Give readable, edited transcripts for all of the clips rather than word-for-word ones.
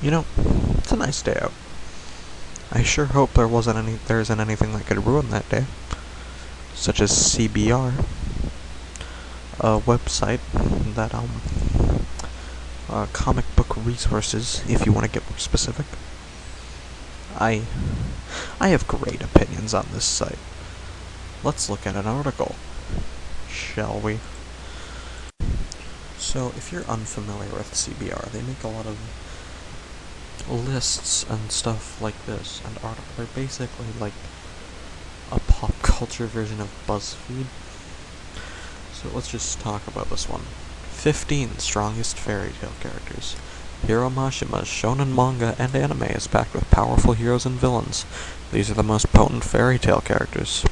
You know, it's a nice day out. I sure hope there isn't anything that could ruin that day, such as CBR, a website that comic book resources, if you want to get more specific. I have great opinions on this site. Let's look at an article, shall we? So, if you're unfamiliar with CBR, they make a lot of lists and stuff like this, and they're basically like a pop culture version of BuzzFeed. So let's just talk about this one. 15 strongest fairy tale characters. Hiro Mashima's shonen manga and anime is packed with powerful heroes and villains. These are the most potent fairy tale characters.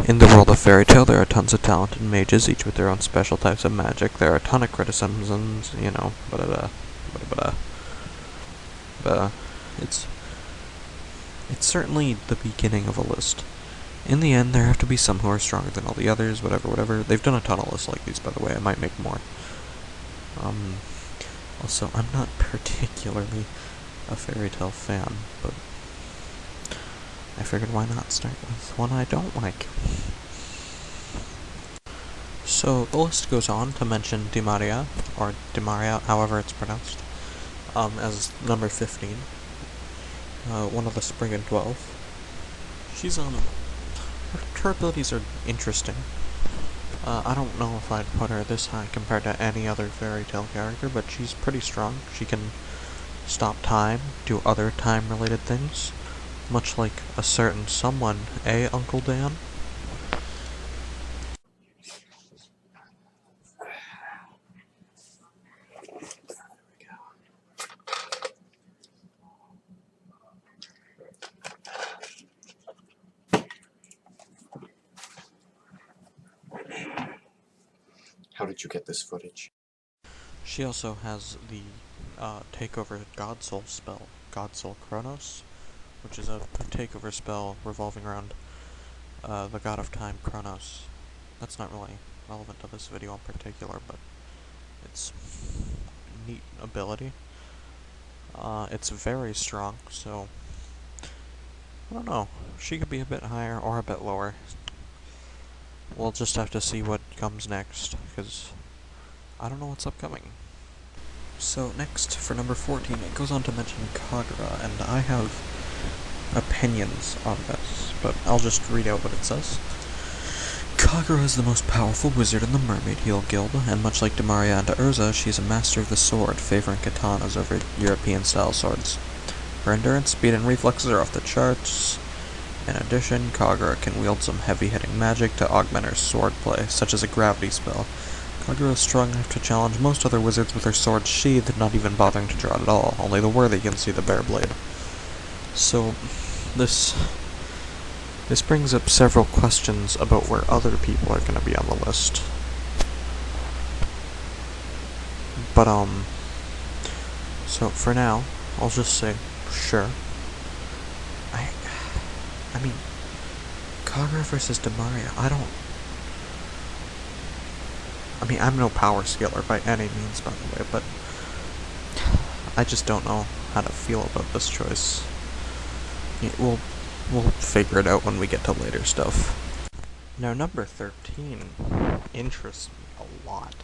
In the world of fairy tale, there are tons of talented mages, each with their own special types of magic. There are a ton of criticisms, it's certainly the beginning of a list. In the end, there have to be some who are stronger than all the others, whatever. They've done a ton of lists like these, by the way. I might make more. Also, I'm not particularly a fairy tale fan, but I figured why not start with one I don't like. So, the list goes on to mention Dimaria, or Dimaria, however it's pronounced, as number 15. One of the Spring and 12. She's, her abilities are interesting. I don't know if I'd put her this high compared to any other fairy tale character, but she's pretty strong. She can stop time, do other time-related things, much like a certain someone, Uncle Dan? How did you get this footage? She also has the takeover God Soul spell, God Soul Chronos, which is a takeover spell revolving around the god of time, Chronos. That's not really relevant to this video in particular, but it's a neat ability. It's very strong, so I don't know. She could be a bit higher or a bit lower. We'll just have to see what comes next, because I don't know what's upcoming. So next, for number 14, it goes on to mention Kagura, and I have opinions on this, but I'll just read out what it says. Kagura is the most powerful wizard in the Mermaid Heel Guild, and much like Dimaria and Urza, she is a master of the sword, favoring katanas over European-style swords. Her endurance, speed, and reflexes are off the charts. In addition, Kagura can wield some heavy-hitting magic to augment her swordplay, such as a gravity spell. Kagura is strong enough to challenge most other wizards with her sword sheathed, not even bothering to draw it at all. Only the worthy can see the bare blade. So, this brings up several questions about where other people are going to be on the list. But, so for now, I'll just say, sure. I mean, Kagura versus Dimaria, I'm no power scaler by any means, by the way, but I just don't know how to feel about this choice. We'll figure it out when we get to later stuff. Now, number 13 interests me a lot.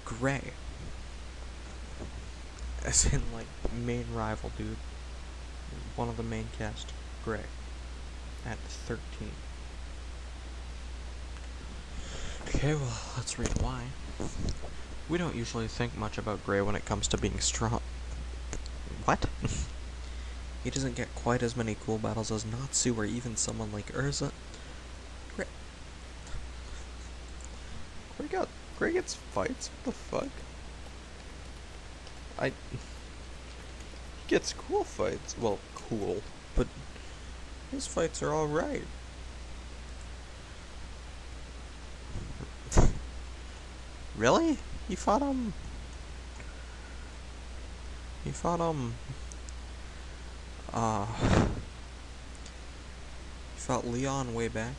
Gray. As in, like, main rival dude. One of the main cast. Gray. At 13. Okay, well, let's read why. We don't usually think much about Gray when it comes to being strong. What? He doesn't get quite as many cool battles as Natsu or even someone like Urza. Gray gets fights? What the fuck? He gets cool fights. Well, cool, but his fights are alright. Really? He fought Leon way back.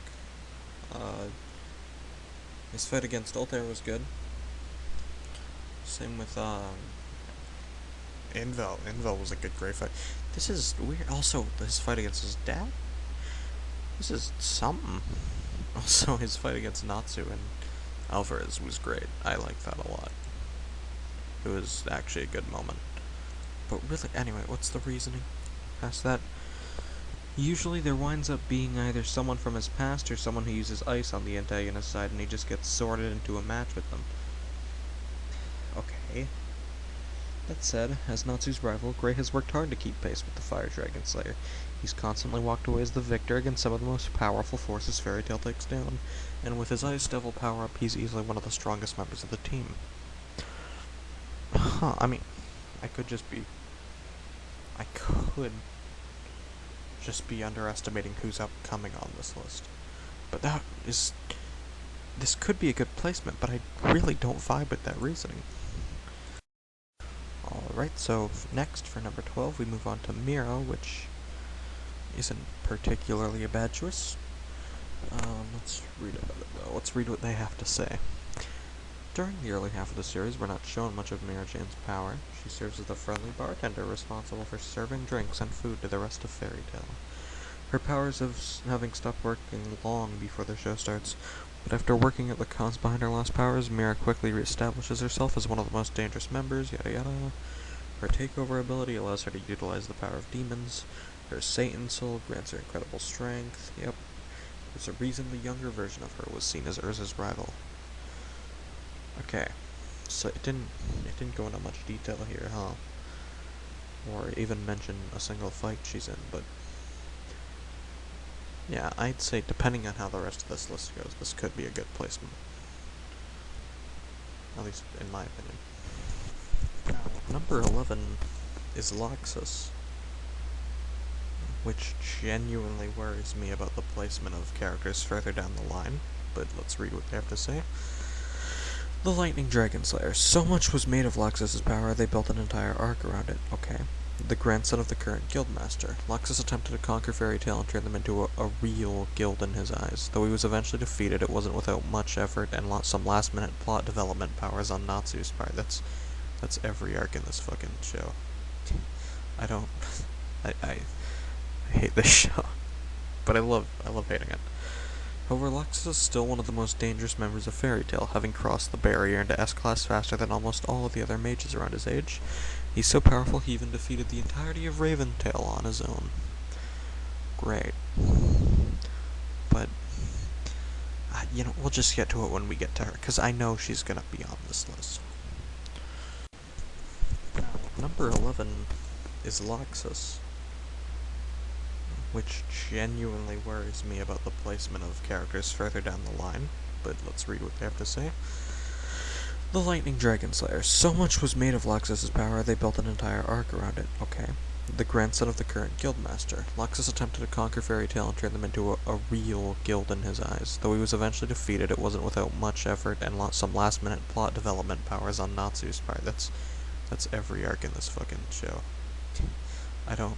His fight against Altair was good. Same with, Invel was a good great fight. This is weird. Also, his fight against his dad? This is something. Also, his fight against Natsu and Alvarez was great. I like that a lot. It was actually a good moment. But really, anyway, what's the reasoning past that? Usually there winds up being either someone from his past or someone who uses ice on the antagonist side, and he just gets sorted into a match with them. Okay. That said, as Natsu's rival, Gray has worked hard to keep pace with the Fire Dragon Slayer. He's constantly walked away as the victor against some of the most powerful forces Fairy Tail takes down, and with his Ice Devil power-up, he's easily one of the strongest members of the team. I mean, I could just be underestimating who's upcoming on this list. But this could be a good placement, but I really don't vibe with that reasoning. Alright, so next, for number 12, we move on to Mira, which isn't particularly a bad choice. Let's read about it, though. Let's read what they have to say. During the early half of the series, we're not shown much of Mira Jane's power. She serves as the friendly bartender responsible for serving drinks and food to the rest of Fairy Tail. Her powers of having stopped working long before the show starts, but after working at the cause behind her lost powers, Mira quickly reestablishes herself as one of the most dangerous members, yada yada. Her takeover ability allows her to utilize the power of demons. Her Satan Soul grants her incredible strength. Yep. There's a reason the younger version of her was seen as Urza's rival. Okay. So it didn't go into much detail here, huh? Or even mention a single fight she's in, but yeah, I'd say depending on how the rest of this list goes, this could be a good placement. At least in my opinion. Now, number 11 is Lexus, which genuinely worries me about the placement of characters further down the line, but let's read what they have to say. The Lightning Dragon Slayer. So much was made of Lexus's power, they built an entire arc around it. Okay. The grandson of the current guildmaster. Lexus attempted to conquer Fairy Tail and turn them into a real guild in his eyes. Though he was eventually defeated, it wasn't without much effort and some last-minute plot development powers on Natsu's part. That's every arc in this fucking show. I hate this show. But I love hating it. However, Lexus is still one of the most dangerous members of Fairy Tail, having crossed the barrier into S-Class faster than almost all of the other mages around his age. He's so powerful he even defeated the entirety of Raventail on his own. Great. But, we'll just get to it when we get to her, because I know she's gonna be on this list. Number 11 is Lexus, which genuinely worries me about the placement of characters further down the line, but let's read what they have to say. The Lightning Dragon Slayer. So much was made of Lexus's power, they built an entire arc around it. Okay. The grandson of the current guildmaster. Lexus attempted to conquer Fairy Tail and turn them into a real guild in his eyes. Though he was eventually defeated, it wasn't without much effort and some last-minute plot development powers on Natsu's part. That's every arc in this fucking show. I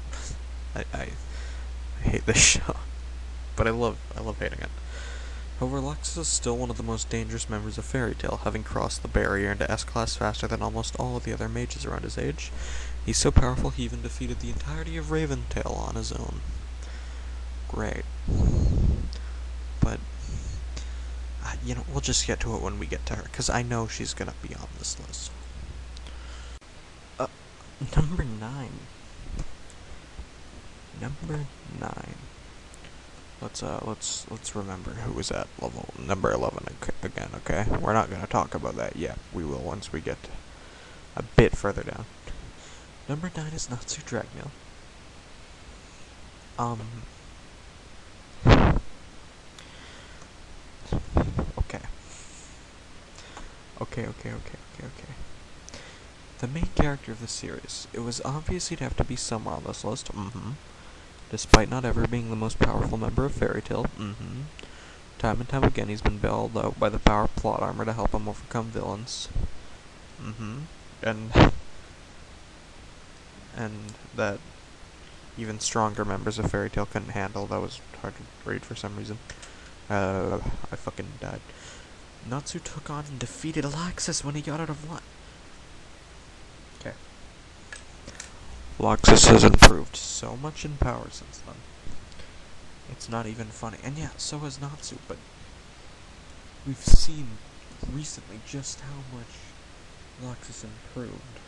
hate this show, but I love hating it. However, Lexus is still one of the most dangerous members of Fairy Tail, having crossed the barrier into S-Class faster than almost all of the other mages around his age. He's so powerful he even defeated the entirety of Raventail on his own. Great. But, we'll just get to it when we get to her, because I know she's gonna be on this list. Number 9. Number 9. Let's remember who was at level number 11 again, okay? We're not gonna talk about that yet. We will once we get a bit further down. Number 9 is Natsu Dragneel. Okay. The main character of the series. It was obvious he'd have to be somewhere on this list. Despite not ever being the most powerful member of Fairy Tail. Time and time again he's been bailed out by the power plot armor to help him overcome villains. And that even stronger members of Fairy Tail couldn't handle. That was hard to read for some reason. I fucking died. Natsu took on and defeated Lexus when he got out of line. Okay. Lexus has improved so much in power since then. It's not even funny. And yeah, so has Natsu, but we've seen recently just how much Lexus improved.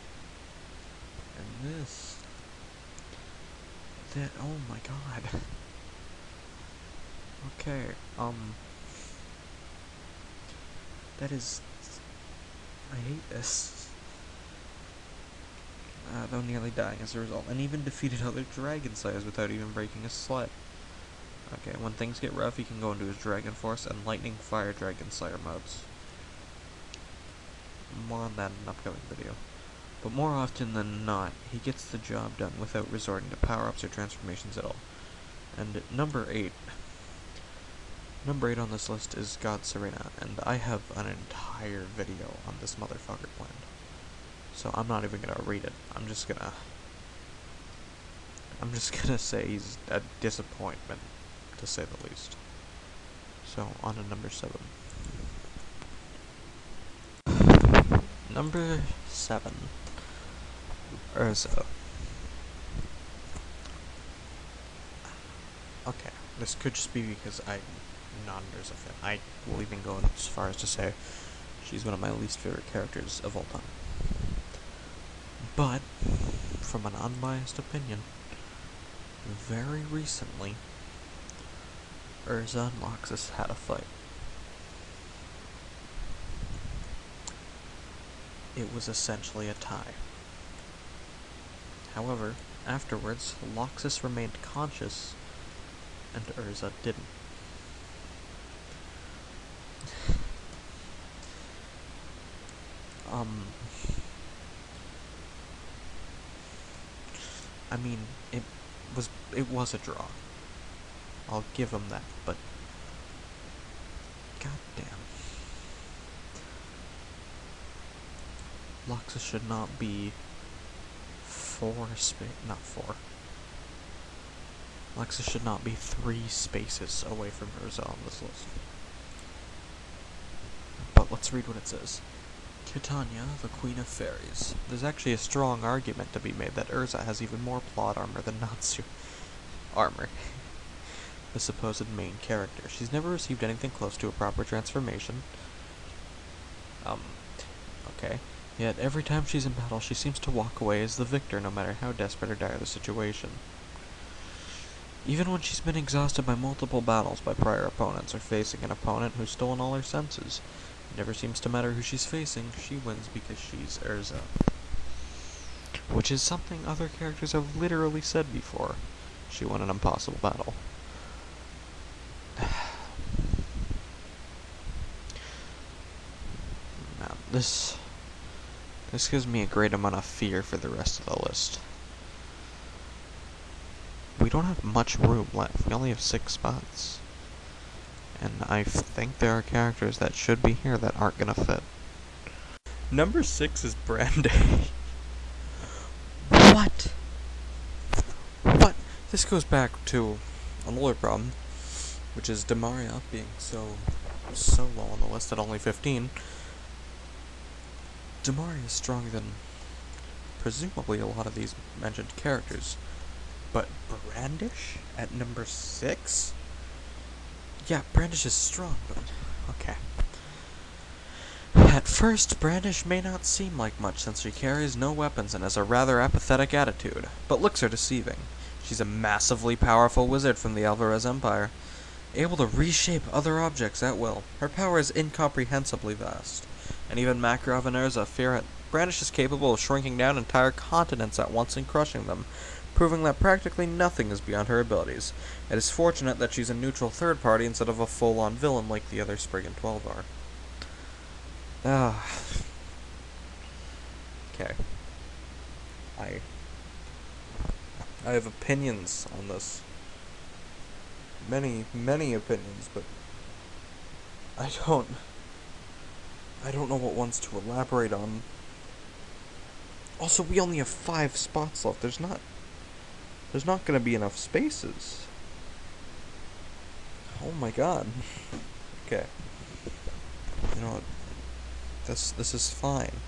And this... oh my god. Okay, that is... I hate this. Though nearly dying as a result, and even defeated other dragon slayers without even breaking a sweat. Okay, when things get rough, he can go into his Dragon Force and Lightning Fire Dragon Slayer modes. More on that in an upcoming video. But more often than not, he gets the job done without resorting to power-ups or transformations at all. And number 8 on this list is God Serena, and I have an entire video on this motherfucker planned. So I'm not even gonna read it. I'm just gonna say he's a disappointment, to say the least. So, on to number 7. Number 7. Urza. Okay, this could just be because I'm not an Urza fan. I will even go as far as to say she's one of my least favorite characters of all time. But, from an unbiased opinion, very recently, Urza and Lexus had a fight. It was essentially a tie. However, afterwards, Lexus remained conscious, and Urza didn't. I mean, it was a draw. I'll give him that, but goddamn, Lexus should not be not 4. Lexus should not be 3 spaces away from Urza on this list. But let's read what it says. Titania, the Queen of Fairies. There's actually a strong argument to be made that Urza has even more plot armor than Natsu. Armor. The supposed main character. She's never received anything close to a proper transformation. Okay. Yet every time she's in battle, she seems to walk away as the victor, no matter how desperate or dire the situation. Even when she's been exhausted by multiple battles by prior opponents, or facing an opponent who's stolen all her senses, it never seems to matter who she's facing, she wins because she's Urza. Which is something other characters have literally said before. She won an impossible battle. Now, this gives me a great amount of fear for the rest of the list. We don't have much room left. We only have 6 spots. And I think there are characters that should be here that aren't gonna fit. Number 6 is Brandish. What? What? This goes back to another problem, which is Demaria being so low on the list at only 15. Demaria is stronger than presumably a lot of these mentioned characters. But Brandish at number 6? Yeah, Brandish is strong, but okay. At first, Brandish may not seem like much since she carries no weapons and has a rather apathetic attitude, but looks are deceiving. She's a massively powerful wizard from the Alvarez Empire, able to reshape other objects at will. Her power is incomprehensibly vast, and even Makarov and Urza fear it. Brandish is capable of shrinking down entire continents at once and crushing them, proving that practically nothing is beyond her abilities. It is fortunate that she's a neutral third party instead of a full-on villain like the other Spriggan 12 are. Okay. I have opinions on this. Many opinions, but I don't know what ones to elaborate on. Also, we only have 5 spots left. There's not gonna be enough spaces. Oh my god. Okay. You know what? This is fine.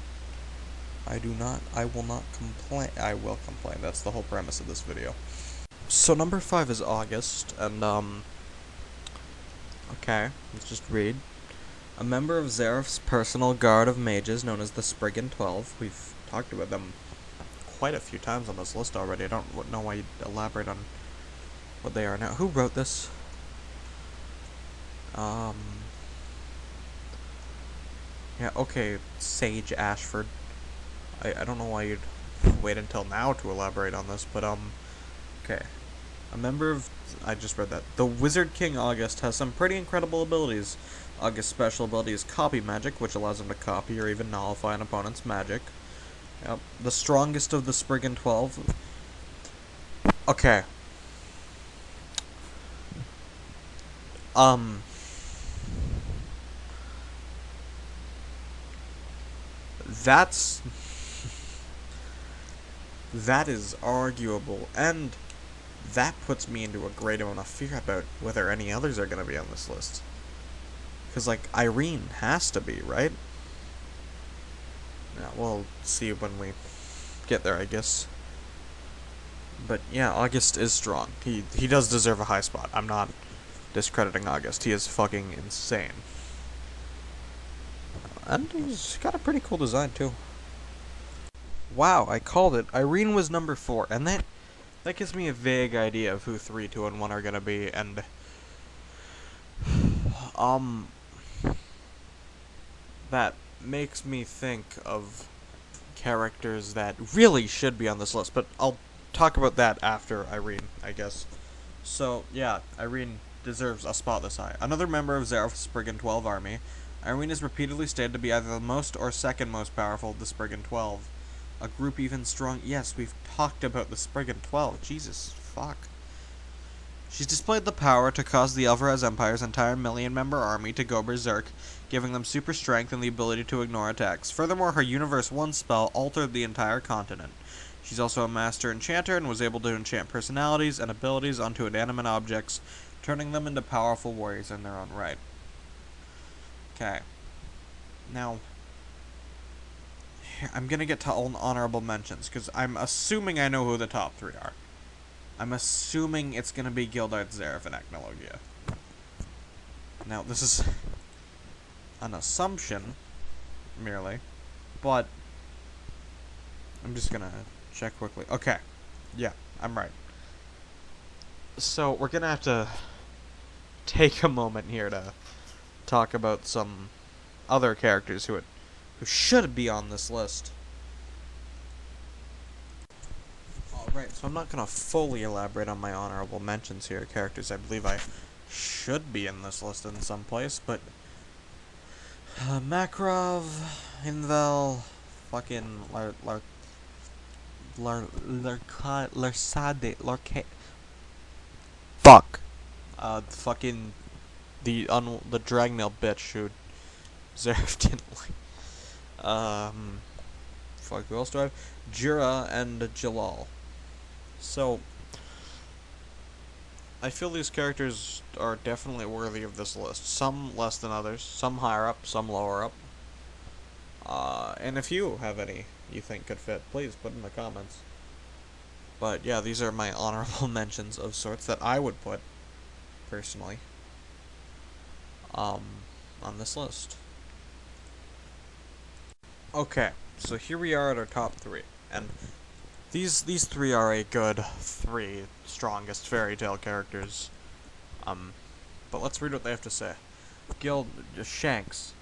I will not complain. I will complain. That's the whole premise of this video. So number 5 is August, and okay, let's just read. A member of Seraph's personal guard of mages known as the Spriggan 12. We've talked about them quite a few times on this list already. I don't know why you'd elaborate on what they are now. Who wrote this? Yeah, okay, Sage Ashford. I don't know why you'd wait until now to elaborate on this, but, okay. A member of... I just read that. The Wizard King August has some pretty incredible abilities. August's special ability is Copy Magic, which allows him to copy or even nullify an opponent's magic. Yep. The strongest of the Spriggan 12. Okay. That's... that is arguable, and that puts me into a great amount of fear about whether any others are going to be on this list. Because, like, Irene has to be, right? Yeah, we'll see when we get there, I guess. But, yeah, August is strong. He does deserve a high spot. I'm not discrediting August. He is fucking insane. And he's got a pretty cool design, too. Wow, I called it. Irene was number 4, and that gives me a vague idea of who 3, 2, and 1 are gonna be, and that makes me think of characters that really should be on this list, but I'll talk about that after Irene, I guess. So, yeah, Irene deserves a spot this high. Another member of Seraph's Spriggan 12 army, Irene is repeatedly stated to be either the most or second most powerful of the Spriggan 12. A group even strong... Yes, we've talked about the Spriggan 12. Jesus, fuck. She's displayed the power to cause the Alvarez Empire's entire million-member army to go berserk, giving them super strength and the ability to ignore attacks. Furthermore, her Universe 1 spell altered the entire continent. She's also a master enchanter and was able to enchant personalities and abilities onto inanimate objects, turning them into powerful warriors in their own right. Okay. Now, I'm gonna get to honorable mentions, because I'm assuming I know who the top 3 are. I'm assuming it's gonna be Gildart, Seraph, and Ecnologia. Now, this is an assumption, merely, but I'm just gonna check quickly. Okay, yeah, I'm right. So, we're gonna have to take a moment here to talk about some other characters who should be on this list. Alright, so I'm not going to fully elaborate on my honorable mentions here. Characters I believe I should be in this list in some place, but... Makarov, Invel, fucking... Fuck. Fucking... The Dragnail bitch who Seraph didn't like. Fuck, who else do I have? Jura and Jalal. So, I feel these characters are definitely worthy of this list. Some less than others, some higher up, some lower up. And if you have any you think could fit, please put in the comments. But yeah, these are my honorable mentions of sorts that I would put, personally, on this list. Okay, so here we are at our top 3, and these 3 are a good 3 strongest fairy tale characters. But let's read what they have to say. Shanks.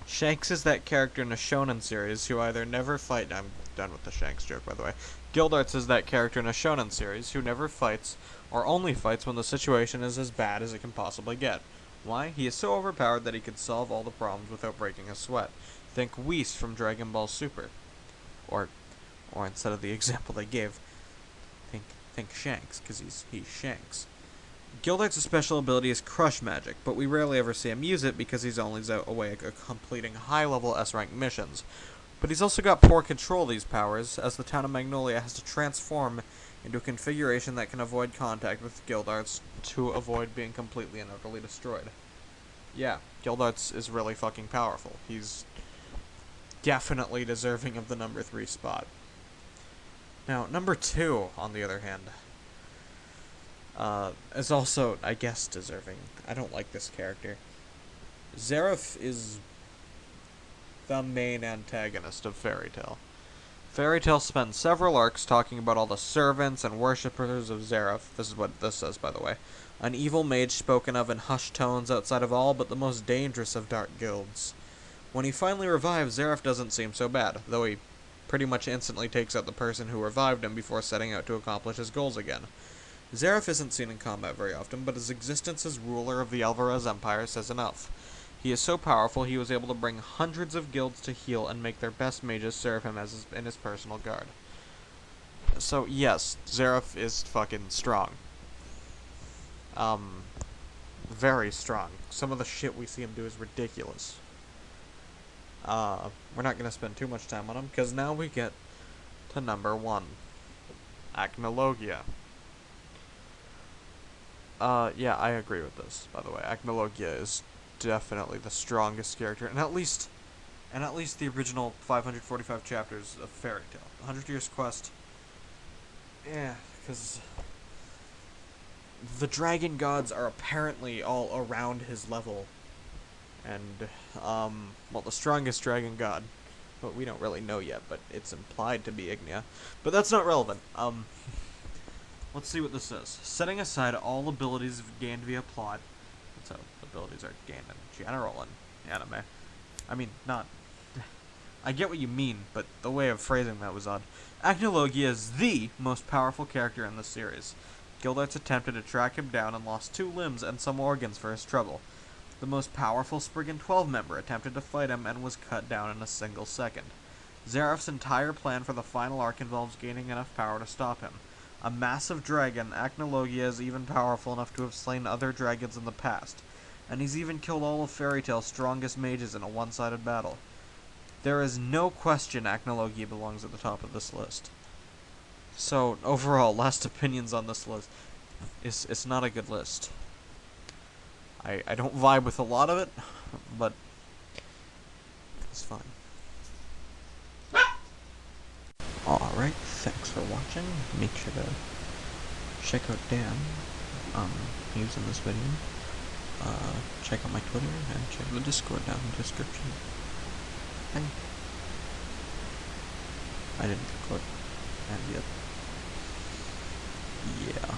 Shanks is that character in a shonen series who either never fight... I'm done with the Shanks joke, by the way. Gildarts is that character in a shonen series who never fights, or only fights when the situation is as bad as it can possibly get. Why? He is so overpowered that he can solve all the problems without breaking a sweat. Think Whis from Dragon Ball Super. Or instead of the example they gave, think Shanks, because he's Shanks. Gildart's special ability is Crush Magic, but we rarely ever see him use it because he's only away completing high-level S-rank missions. But he's also got poor control of these powers, as the town of Magnolia has to transform into a configuration that can avoid contact with Gildarts to avoid being completely and utterly destroyed. Yeah, Gildarts is really fucking powerful. definitely deserving of the number 3 spot. Now, number 2, on the other hand, is also, I guess, deserving. I don't like this character. Seraph is the main antagonist of Fairy Tail. Fairy Tail spends several arcs talking about all the servants and worshippers of Seraph. This is what this says, by the way. An evil mage spoken of in hushed tones outside of all but the most dangerous of dark guilds. When he finally revives, Seraph doesn't seem so bad, though he pretty much instantly takes out the person who revived him before setting out to accomplish his goals again. Seraph isn't seen in combat very often, but his existence as ruler of the Alvarez Empire says enough. He is so powerful he was able to bring hundreds of guilds to heel and make their best mages serve him as in his personal guard. So yes, Seraph is fucking strong. Very strong. Some of the shit we see him do is ridiculous. We're not gonna spend too much time on him, because now we get to number 1. Acmelogia. Yeah, I agree with this, by the way. Acmelogia is definitely the strongest character, and at least the original 545 chapters of Fairy Tail. 100 Years Quest, because the dragon gods are apparently all around his level, and, well, the strongest dragon god, but we don't really know yet, but it's implied to be Ignia, but that's not relevant. Let's see what this says. Setting aside all abilities gained via plot, that's how abilities are gained in general in anime. I mean, not... I get what you mean, but the way of phrasing that was odd. Ecnologia is the most powerful character in the series. Gildarts attempted to track him down and lost 2 limbs and some organs for his trouble. The most powerful Spriggan 12 member attempted to fight him and was cut down in a single second. Zeraph's entire plan for the final arc involves gaining enough power to stop him. A massive dragon, Acmelogia is even powerful enough to have slain other dragons in the past, and he's even killed all of Fairy Tail's strongest mages in a one-sided battle. There is no question Acmelogia belongs at the top of this list. So, overall, last opinions on this list, it's not a good list. I don't vibe with a lot of it, but it's fine. Alright, thanks for watching. Make sure to check out Dan. He's in this video. Check out my Twitter and check the Discord down in the description. Bye. I didn't record. And yet. Yeah.